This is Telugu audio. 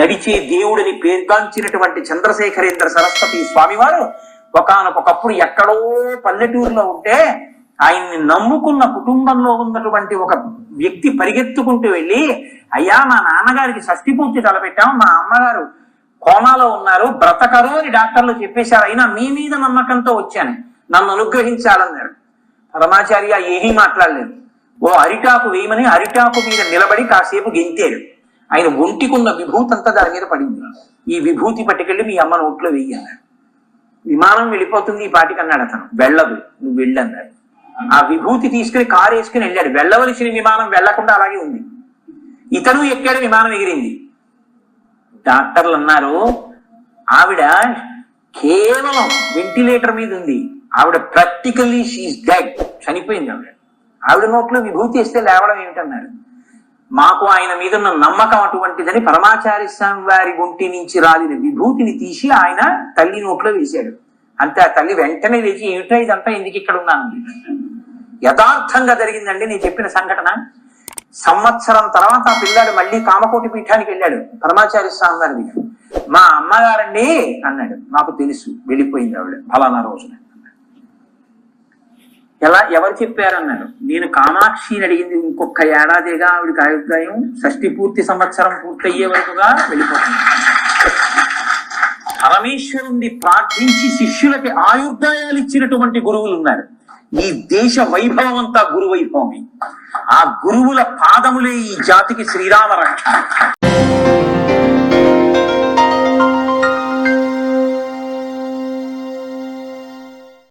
నడిచే దేవుడిని పేర్గాంచినటువంటి చంద్రశేఖరేంద్ర సరస్వతి స్వామివారు ఒకానొకప్పుడు ఎక్కడో పల్లెటూరులో ఉంటే ఆయన్ని నమ్ముకున్న కుటుంబంలో ఉన్నటువంటి ఒక వ్యక్తి పరిగెత్తుకుంటూ వెళ్ళి, అయ్యా మా నాన్నగారికి షష్ఠి పూర్తి తలపెట్టాం, మా అమ్మగారు కోమాలో ఉన్నారు, బ్రతకరు అని డాక్టర్లు చెప్పేశారు, అయినా మీ మీద నమ్మకంతో వచ్చాను, నన్ను అనుగ్రహించాలన్నాడు. పరమాచార్య ఏమీ మాట్లాడలేదు. ఓ అరిటాకు వేయమని అరిటాకు మీద నిలబడి కాసేపు గెంతాడు. ఆయన ఒంటికున్న విభూతి అంతా దాని మీద పడింది. ఈ విభూతి పట్టుకెళ్ళి మీ అమ్మ నోట్లో వెయ్యి అన్నాడు. విమానం వెళ్ళిపోతుంది ఈ పాటికి అన్నాడు అతను. వెళ్ళదు, నువ్వు వెళ్ళన్నాడు. ఆ విభూతి తీసుకుని కారు వేసుకుని వెళ్ళాడు. వెళ్ళవలసిన విమానం వెళ్లకుండా అలాగే ఉంది. ఇతను ఎక్కాడు, విమానం ఎగిరింది. డాక్టర్లు అన్నారు ఆవిడ కేవలం వెంటిలేటర్ మీద ఉంది, ఆవిడ ప్రాక్టికల్లీ షీఈస్ డెడ్, చనిపోయింది ఆవిడ. ఆవిడ నోట్లో విభూతి వేస్తే లేవడం ఏమిటన్నాడు. మాకు ఆయన మీద ఉన్న నమ్మకం అటువంటిదని పరమాచార్య స్వామి వారి ఒంటి నుంచి రాలిన విభూతిని తీసి ఆయన తల్లి నోట్లో వేశాడు. అంతే. ఆ తల్లి వెంటనే లేచి, ఏమిటో ఇదంతా ఎందుకు ఇక్కడ ఉన్నాను. యథార్థంగా జరిగిందండి నేను చెప్పిన సంఘటన. సంవత్సరం తర్వాత ఆ పిల్లాడు మళ్ళీ కామకోటి పీఠానికి వెళ్ళాడు. పరమాచార్య స్వామి వారి దగ్గర, మా అమ్మగారండి అన్నాడు. నాకు తెలుసు, వెళ్ళిపోయింది ఆవిడ ఫలానా రోజున. ఎలా, ఎవరు చెప్పారన్నాడు. నేను కామాక్షిని అడిగింది, ఇంకొక ఏడాదిగా ఆవిడకి ఆయుర్దాయం, షష్ఠి పూర్తి సంవత్సరం పూర్తయ్యే వరకుగా వెళ్ళిపోతుంది. పరమేశ్వరుణ్ణి ప్రార్థించి శిష్యులకి ఆయుర్దాయాలు ఇచ్చినటువంటి గురువులు ఉన్నారు. ఈ దేశ వైభవం అంతా గురు వైభవమే. ఆ గురువుల పాదములే ఈ జాతికి శ్రీరామ రక్ష.